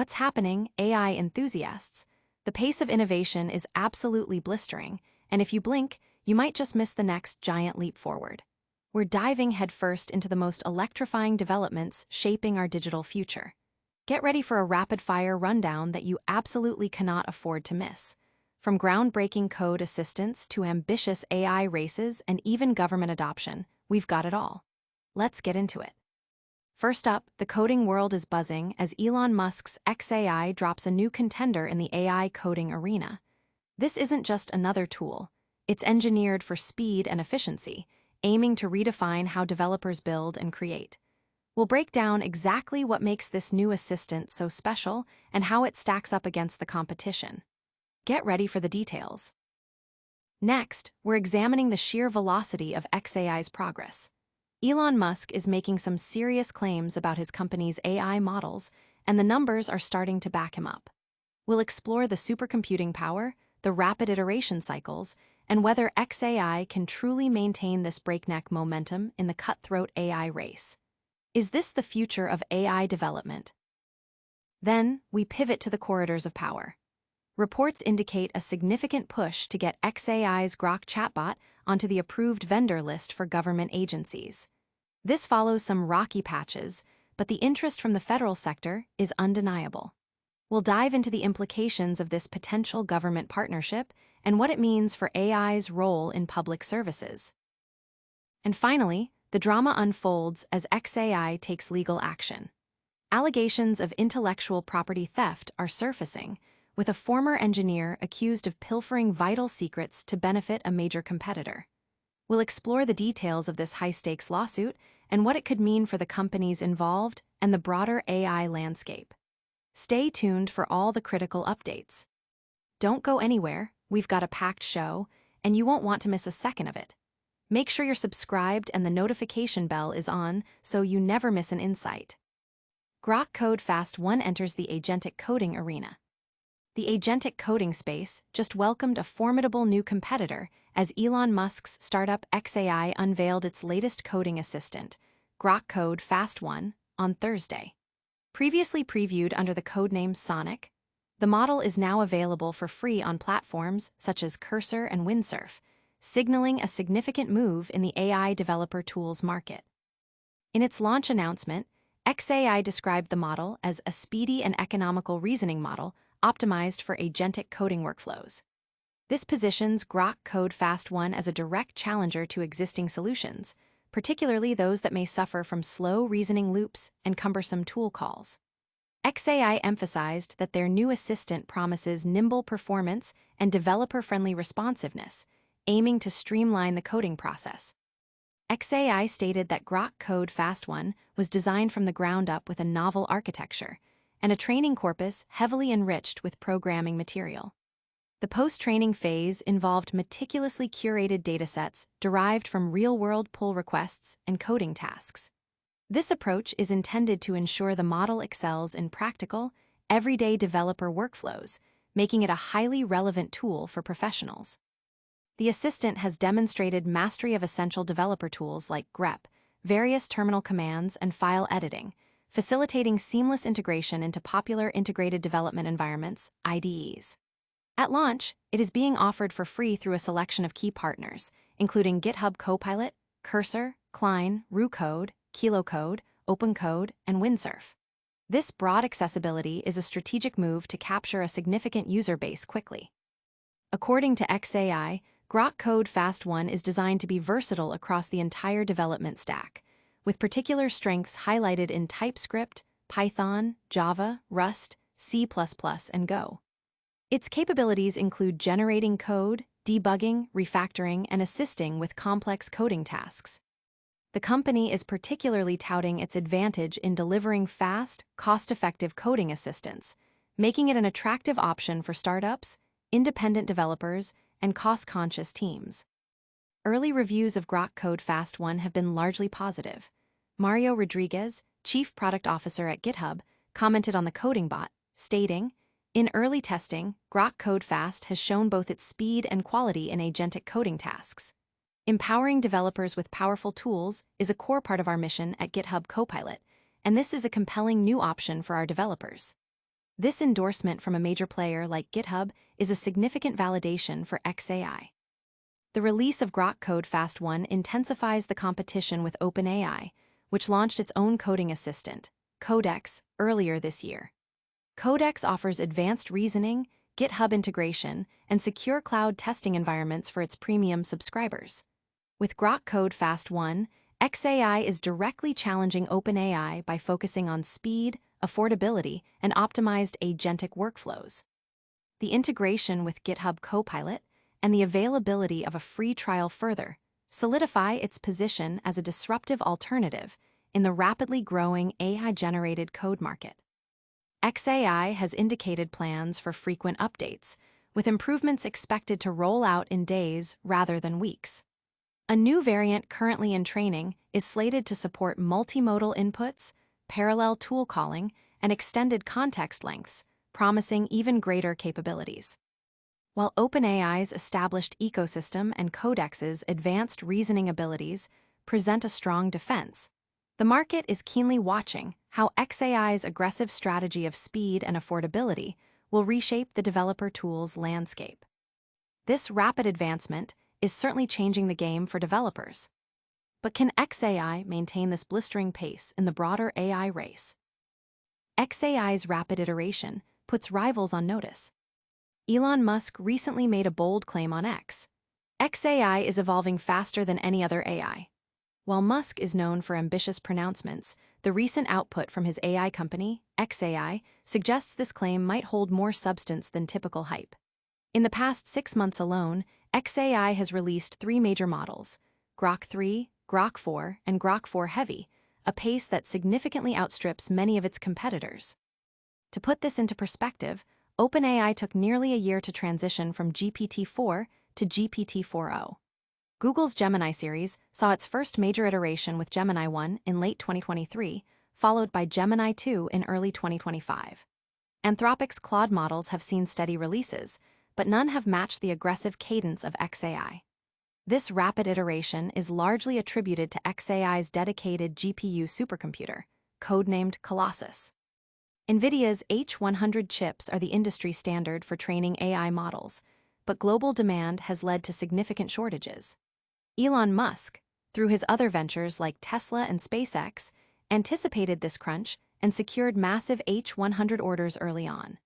What's happening, AI enthusiasts? The pace of innovation is absolutely blistering, and if you blink, you might just miss the next giant leap forward. We're diving headfirst into the most electrifying developments shaping our digital future. Get ready for a rapid-fire rundown that you absolutely cannot afford to miss. From groundbreaking code assistance to ambitious AI races and even government adoption, we've got it all. Let's get into it. First up, the coding world is buzzing as Elon Musk's xAI drops a new contender in the AI coding arena. This isn't just another tool. It's engineered for speed and efficiency, aiming to redefine how developers build and create. We'll break down exactly what makes this new assistant so special and how it stacks up against the competition. Get ready for the details. Next, we're examining the sheer velocity of xAI's progress. Elon Musk is making some serious claims about his company's AI models, and the numbers are starting to back him up. We'll explore the supercomputing power, the rapid iteration cycles, and whether xAI can truly maintain this breakneck momentum in the cutthroat AI race. Is this the future of AI development? Then, we pivot to the corridors of power. Reports indicate a significant push to get xAI's Grok chatbot onto the approved vendor list for government agencies. This follows some rocky patches, but the interest from the federal sector is undeniable. We'll dive into the implications of this potential government partnership and what it means for AI's role in public services. And finally, the drama unfolds as xAI takes legal action. Allegations of intellectual property theft are surfacing, with a former engineer accused of pilfering vital secrets to benefit a major competitor. We'll explore the details of this high-stakes lawsuit and what it could mean for the companies involved and the broader AI landscape. Stay tuned for all the critical updates. Don't go anywhere, we've got a packed show, and you won't want to miss a second of it. Make sure you're subscribed and the notification bell is on so you never miss an insight. Grok Code Fast 1 enters the agentic coding arena. The agentic coding space just welcomed a formidable new competitor as Elon Musk's startup xAI unveiled its latest coding assistant, Grok Code Fast 1, on Thursday. Previously previewed under the codename Sonic, the model is now available for free on platforms such as Cursor and Windsurf, signaling a significant move in the AI developer tools market. In its launch announcement, xAI described the model as a speedy and economical reasoning model optimized for agentic coding workflows. This positions Grok Code Fast 1 as a direct challenger to existing solutions, particularly those that may suffer from slow reasoning loops and cumbersome tool calls. xAI emphasized that their new assistant promises nimble performance and developer-friendly responsiveness, aiming to streamline the coding process. xAI stated that Grok Code Fast 1 was designed from the ground up with a novel architecture and a training corpus heavily enriched with programming material. The post-training phase involved meticulously curated datasets derived from real-world pull requests and coding tasks. This approach is intended to ensure the model excels in practical, everyday developer workflows, making it a highly relevant tool for professionals. The assistant has demonstrated mastery of essential developer tools like grep, various terminal commands, and file editing, facilitating seamless integration into popular integrated development environments, IDEs. At launch, it is being offered for free through a selection of key partners, including GitHub Copilot, Cursor, Klein, RuCode, KiloCode, OpenCode, and Windsurf. This broad accessibility is a strategic move to capture a significant user base quickly. According to xAI, Grok Code Fast 1 is designed to be versatile across the entire development stack, with particular strengths highlighted in TypeScript, Python, Java, Rust, C++, and Go. Its capabilities include generating code, debugging, refactoring, and assisting with complex coding tasks. The company is particularly touting its advantage in delivering fast, cost-effective coding assistance, making it an attractive option for startups, independent developers, and cost-conscious teams. Early reviews of Grok Code Fast 1 have been largely positive. Mario Rodriguez, Chief Product Officer at GitHub, commented on the coding bot, stating, "In early testing, Grok Code Fast has shown both its speed and quality in agentic coding tasks. Empowering developers with powerful tools is a core part of our mission at GitHub Copilot, and this is a compelling new option for our developers." This endorsement from a major player like GitHub is a significant validation for xAI. The release of Grok Code Fast 1 intensifies the competition with OpenAI, which launched its own coding assistant, Codex, earlier this year. Codex offers advanced reasoning, GitHub integration, and secure cloud testing environments for its premium subscribers. With Grok Code Fast 1, xAI is directly challenging OpenAI by focusing on speed, affordability, and optimized agentic workflows. The integration with GitHub Copilot and the availability of a free trial further solidify its position as a disruptive alternative in the rapidly growing AI-generated code market. xAI has indicated plans for frequent updates, with improvements expected to roll out in days rather than weeks. A new variant currently in training is slated to support multimodal inputs, parallel tool calling, and extended context lengths, promising even greater capabilities. While OpenAI's established ecosystem and Codex's advanced reasoning abilities present a strong defense, the market is keenly watching how xAI's aggressive strategy of speed and affordability will reshape the developer tools landscape. This rapid advancement is certainly changing the game for developers. But can xAI maintain this blistering pace in the broader AI race? xAI's rapid iteration puts rivals on notice. Elon Musk recently made a bold claim on X. xAI is evolving faster than any other AI. While Musk is known for ambitious pronouncements, the recent output from his AI company, xAI, suggests this claim might hold more substance than typical hype. In the past 6 months alone, xAI has released 3 major models: Grok 3, Grok 4, and Grok 4 Heavy, a pace that significantly outstrips many of its competitors. To put this into perspective, OpenAI took nearly a year to transition from GPT-4 to GPT-4o. Google's Gemini series saw its first major iteration with Gemini 1 in late 2023, followed by Gemini 2 in early 2025. Anthropic's Claude models have seen steady releases, but none have matched the aggressive cadence of xAI. This rapid iteration is largely attributed to xAI's dedicated GPU supercomputer, codenamed Colossus. NVIDIA's H100 chips are the industry standard for training AI models, but global demand has led to significant shortages. Elon Musk, through his other ventures like Tesla and SpaceX, anticipated this crunch and secured massive H100 orders early on.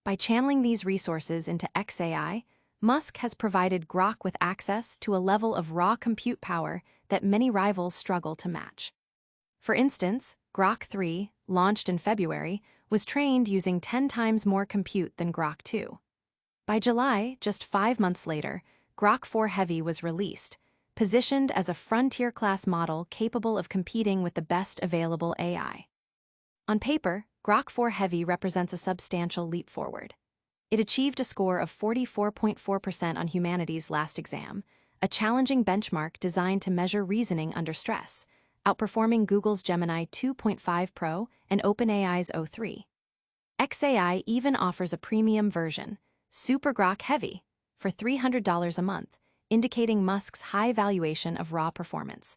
By channeling these resources into xAI, Musk has provided Grok with access to a level of raw compute power that many rivals struggle to match. For instance, Grok 3, launched in February, was trained using 10 times more compute than Grok 2. By July, just 5 months later, Grok 4 Heavy was released, positioned as a frontier-class model capable of competing with the best available AI. On paper, Grok 4 Heavy represents a substantial leap forward. It achieved a score of 44.4% on humanity's last exam, a challenging benchmark designed to measure reasoning under stress, outperforming Google's Gemini 2.5 Pro and OpenAI's o3. xAI even offers a premium version, Super Grok Heavy, for $300 a month, indicating Musk's high valuation of raw performance.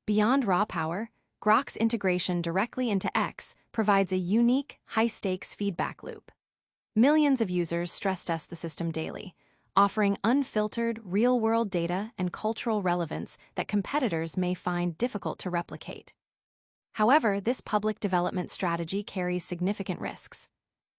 Beyond raw power, Grok's integration directly into X provides a unique, high-stakes feedback loop. Millions of users stress-test the system daily, offering unfiltered, real-world data and cultural relevance that competitors may find difficult to replicate. However, this public development strategy carries significant risks.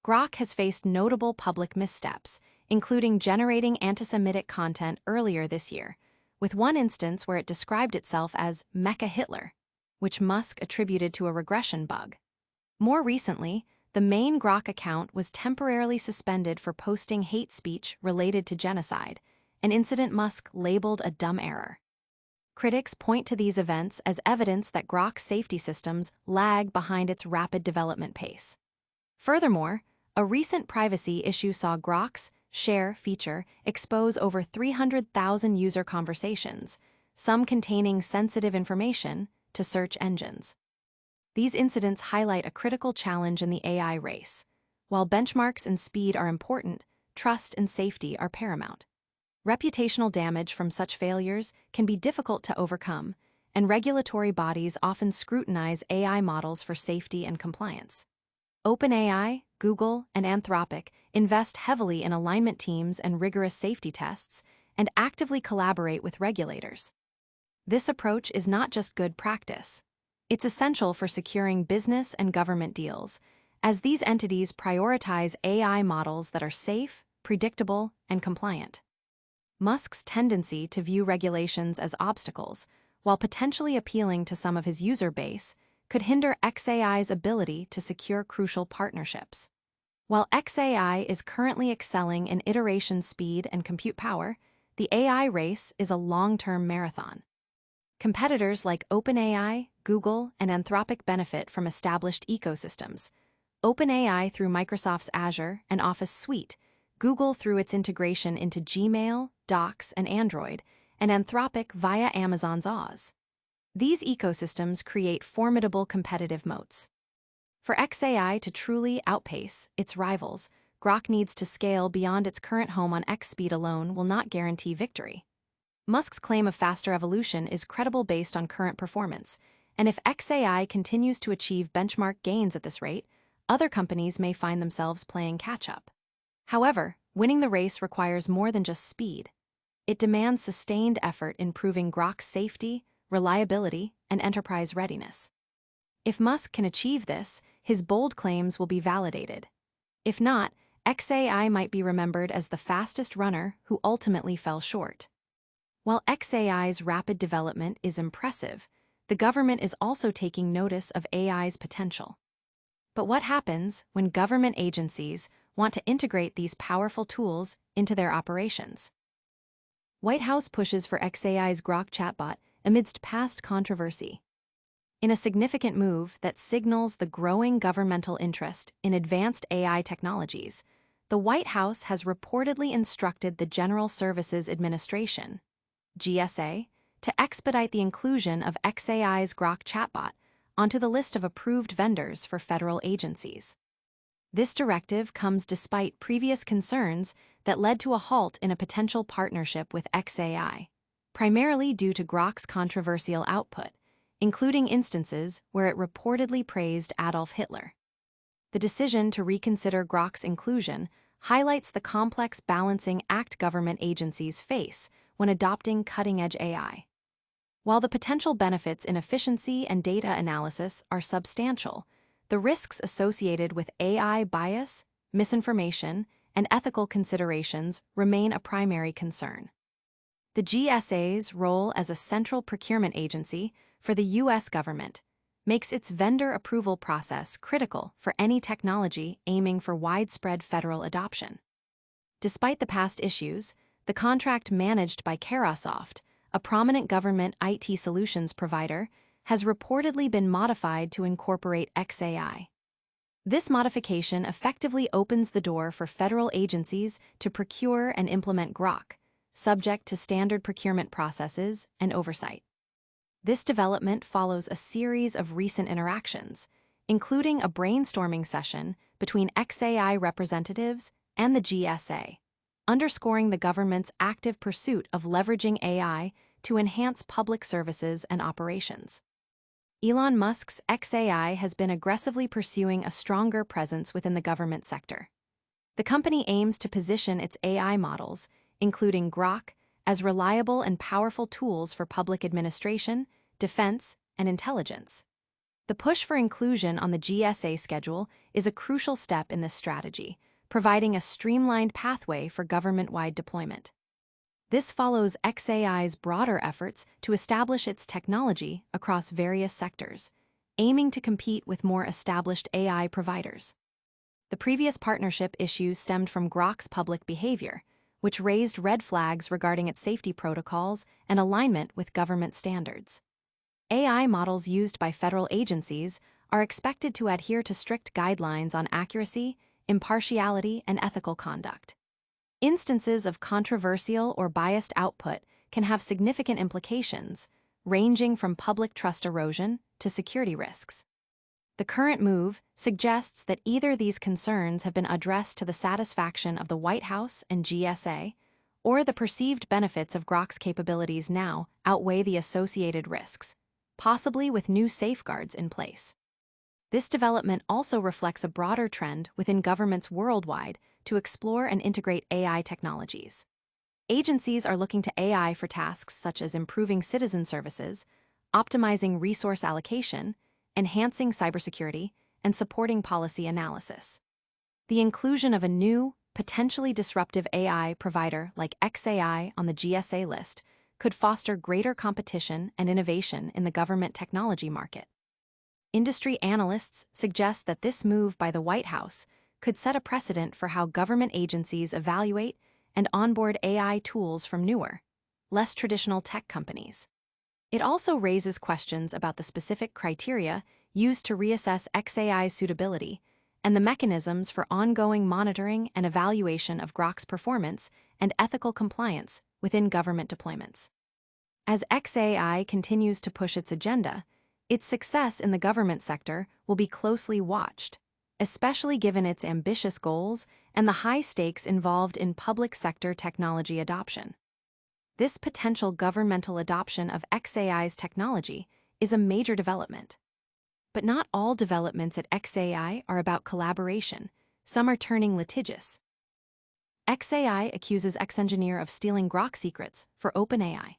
Grok has faced notable public missteps, including generating anti-Semitic content earlier this year, with one instance where it described itself as Mecha Hitler, which Musk attributed to a regression bug. More recently, the main Grok account was temporarily suspended for posting hate speech related to genocide, an incident Musk labeled a dumb error. Critics point to these events as evidence that Grok's safety systems lag behind its rapid development pace. Furthermore, a recent privacy issue saw Grok's Share feature expose over 300,000 user conversations, some containing sensitive information, to search engines. These incidents highlight a critical challenge in the AI race. While benchmarks and speed are important, trust and safety are paramount. Reputational damage from such failures can be difficult to overcome, and regulatory bodies often scrutinize AI models for safety and compliance. OpenAI, Google, and Anthropic invest heavily in alignment teams and rigorous safety tests, and actively collaborate with regulators. This approach is not just good practice. It's essential for securing business and government deals, as these entities prioritize AI models that are safe, predictable, and compliant. Musk's tendency to view regulations as obstacles, while potentially appealing to some of his user base, could hinder xAI's ability to secure crucial partnerships. While xAI is currently excelling in iteration speed and compute power, the AI race is a long-term marathon. Competitors like OpenAI, Google, and Anthropic benefit from established ecosystems. OpenAI through Microsoft's Azure and Office suite, Google through its integration into Gmail, Docs, and Android, and Anthropic via Amazon's Oz. These ecosystems create formidable competitive moats. For xAI to truly outpace its rivals, Grok needs to scale beyond its current home on X speed alone will not guarantee victory. Musk's claim of faster evolution is credible based on current performance, and if xAI continues to achieve benchmark gains at this rate, other companies may find themselves playing catch-up. However, winning the race requires more than just speed. It demands sustained effort in proving Grok's safety, reliability, and enterprise readiness. If Musk can achieve this, his bold claims will be validated. If not, xAI might be remembered as the fastest runner who ultimately fell short. While xAI's rapid development is impressive, the government is also taking notice of AI's potential. But what happens when government agencies want to integrate these powerful tools into their operations? White House pushes for xAI's Grok chatbot amidst past controversy. In a significant move that signals the growing governmental interest in advanced AI technologies, the White House has reportedly instructed the General Services Administration, GSA, to expedite the inclusion of xAI's Grok chatbot onto the list of approved vendors for federal agencies. This directive comes despite previous concerns that led to a halt in a potential partnership with xAI, primarily due to Grok's controversial output, including instances where it reportedly praised Adolf Hitler. The decision to reconsider Grok's inclusion highlights the complex balancing act government agencies face when adopting cutting-edge AI. While the potential benefits in efficiency and data analysis are substantial, the risks associated with AI bias, misinformation, and ethical considerations remain a primary concern. The GSA's role as a central procurement agency for the U.S. government makes its vendor approval process critical for any technology aiming for widespread federal adoption. Despite the past issues, the contract managed by Carahsoft, a prominent government IT solutions provider, has reportedly been modified to incorporate xAI. This modification effectively opens the door for federal agencies to procure and implement Grok, subject to standard procurement processes and oversight. This development follows a series of recent interactions, including a brainstorming session between xAI representatives and the GSA, underscoring the government's active pursuit of leveraging AI to enhance public services and operations. Elon Musk's xAI has been aggressively pursuing a stronger presence within the government sector. The company aims to position its AI models, including Grok, as reliable and powerful tools for public administration, defense, and intelligence. The push for inclusion on the GSA schedule is a crucial step in this strategy, providing a streamlined pathway for government-wide deployment. This follows xAI's broader efforts to establish its technology across various sectors, aiming to compete with more established AI providers. The previous partnership issues stemmed from Grok's public behavior, which raised red flags regarding its safety protocols and alignment with government standards. AI models used by federal agencies are expected to adhere to strict guidelines on accuracy, impartiality, and ethical conduct. Instances of controversial or biased output can have significant implications, ranging from public trust erosion to security risks. The current move suggests that either these concerns have been addressed to the satisfaction of the White House and GSA, or the perceived benefits of Grok's capabilities now outweigh the associated risks, possibly with new safeguards in place. This development also reflects a broader trend within governments worldwide to explore and integrate AI technologies. Agencies are looking to AI for tasks such as improving citizen services, optimizing resource allocation, enhancing cybersecurity, and supporting policy analysis. The inclusion of a new, potentially disruptive AI provider like xAI on the GSA list could foster greater competition and innovation in the government technology market. Industry analysts suggest that this move by the White House could set a precedent for how government agencies evaluate and onboard AI tools from newer, less traditional tech companies. It also raises questions about the specific criteria used to reassess xAI's suitability and the mechanisms for ongoing monitoring and evaluation of Grok's performance and ethical compliance within government deployments. As xAI continues to push its agenda, its success in the government sector will be closely watched, especially given its ambitious goals and the high stakes involved in public sector technology adoption. This potential governmental adoption of xAI's technology is a major development. But not all developments at xAI are about collaboration. Some are turning litigious. xAI accuses ex-engineer of stealing Grok secrets for OpenAI.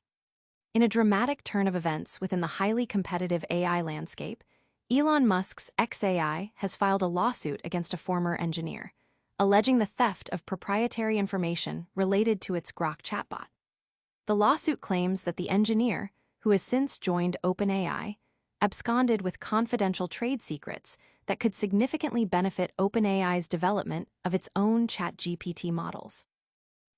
In a dramatic turn of events within the highly competitive AI landscape, Elon Musk's xAI has filed a lawsuit against a former engineer, alleging the theft of proprietary information related to its Grok chatbot. The lawsuit claims that the engineer, who has since joined OpenAI, absconded with confidential trade secrets that could significantly benefit OpenAI's development of its own ChatGPT models.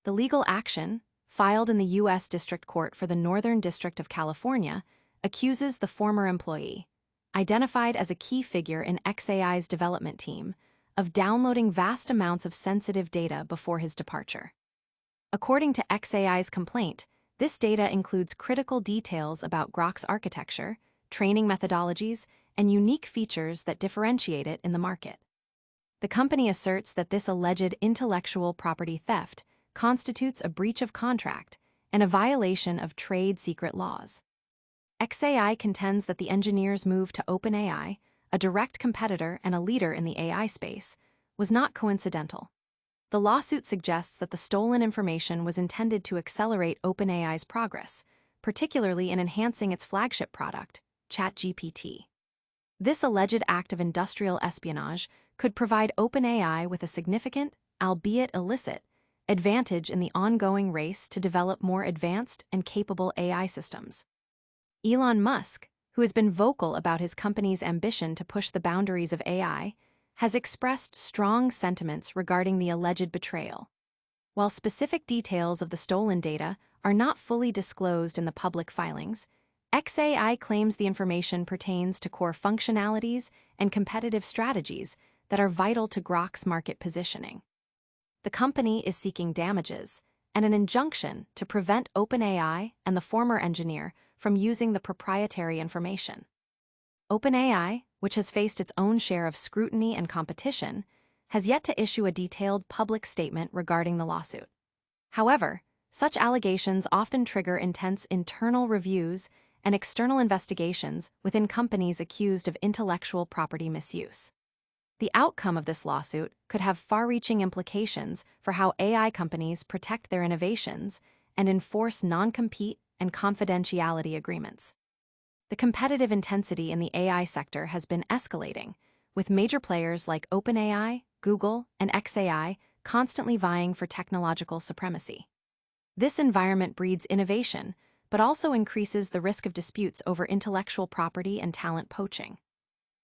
The legal action, filed in the U.S. District Court for the Northern District of California, accuses the former employee, identified as a key figure in xAI's development team, of downloading vast amounts of sensitive data before his departure. According to xAI's complaint, this data includes critical details about Grok's architecture, training methodologies, and unique features that differentiate it in the market. The company asserts that this alleged intellectual property theft constitutes a breach of contract and a violation of trade secret laws. xAI contends that the engineer's move to OpenAI, a direct competitor and a leader in the AI space, was not coincidental. The lawsuit suggests that the stolen information was intended to accelerate OpenAI's progress, particularly in enhancing its flagship product, ChatGPT. This alleged act of industrial espionage could provide OpenAI with a significant, albeit illicit, advantage in the ongoing race to develop more advanced and capable AI systems. Elon Musk, who has been vocal about his company's ambition to push the boundaries of AI, has expressed strong sentiments regarding the alleged betrayal. While specific details of the stolen data are not fully disclosed in the public filings, xAI claims the information pertains to core functionalities and competitive strategies that are vital to Grok's market positioning. The company is seeking damages and an injunction to prevent OpenAI and the former engineer from using the proprietary information. OpenAI, which has faced its own share of scrutiny and competition, has yet to issue a detailed public statement regarding the lawsuit. However, such allegations often trigger intense internal reviews and external investigations within companies accused of intellectual property misuse. The outcome of this lawsuit could have far-reaching implications for how AI companies protect their innovations and enforce non-compete and confidentiality agreements. The competitive intensity in the AI sector has been escalating, with major players like OpenAI, Google, and xAI constantly vying for technological supremacy. This environment breeds innovation, but also increases the risk of disputes over intellectual property and talent poaching.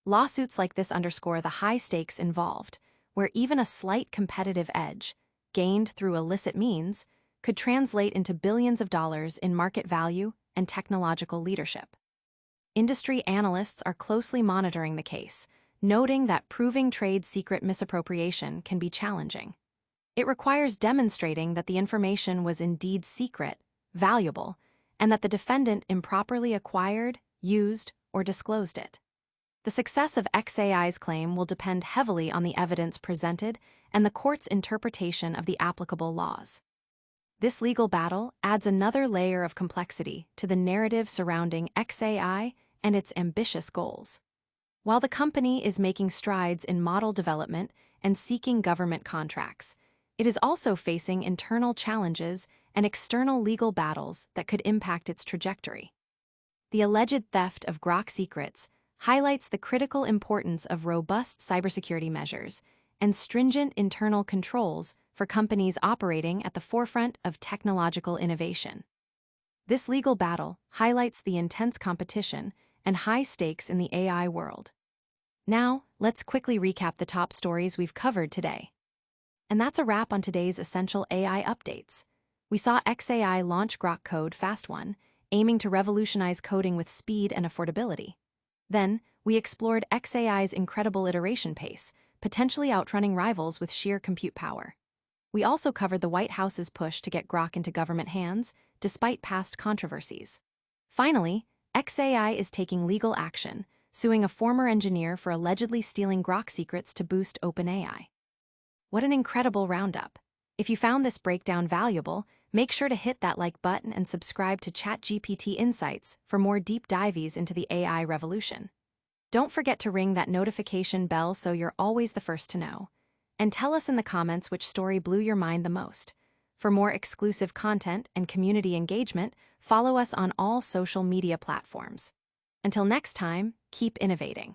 Lawsuits like this underscore the high stakes involved, where even a slight competitive edge, gained through illicit means, could translate into billions of dollars in market value and technological leadership. Industry analysts are closely monitoring the case, noting that proving trade secret misappropriation can be challenging. It requires demonstrating that the information was indeed secret, valuable, and that the defendant improperly acquired, used, or disclosed it. The success of xAI's claim will depend heavily on the evidence presented and the court's interpretation of the applicable laws. This legal battle adds another layer of complexity to the narrative surrounding xAI and its ambitious goals. While the company is making strides in model development and seeking government contracts, it is also facing internal challenges and external legal battles that could impact its trajectory. The alleged theft of Grok secrets highlights the critical importance of robust cybersecurity measures and stringent internal controls for companies operating at the forefront of technological innovation. This legal battle highlights the intense competition and high stakes in the AI world. Now, let's quickly recap the top stories we've covered today. And that's a wrap on today's essential AI updates. We saw xAI launch Grok Code Fast, aiming to revolutionize coding with speed and affordability. Then, we explored xAI's incredible iteration pace, potentially outrunning rivals with sheer compute power. We also covered the White House's push to get Grok into government hands, despite past controversies. Finally, xAI is taking legal action, suing a former engineer for allegedly stealing Grok secrets to boost OpenAI. What an incredible roundup! If you found this breakdown valuable, make sure to hit that like button and subscribe to ChatGPT Insights for more deep dives into the AI revolution. Don't forget to ring that notification bell so you're always the first to know. And tell us in the comments which story blew your mind the most. For more exclusive content and community engagement, follow us on all social media platforms. Until next time, keep innovating.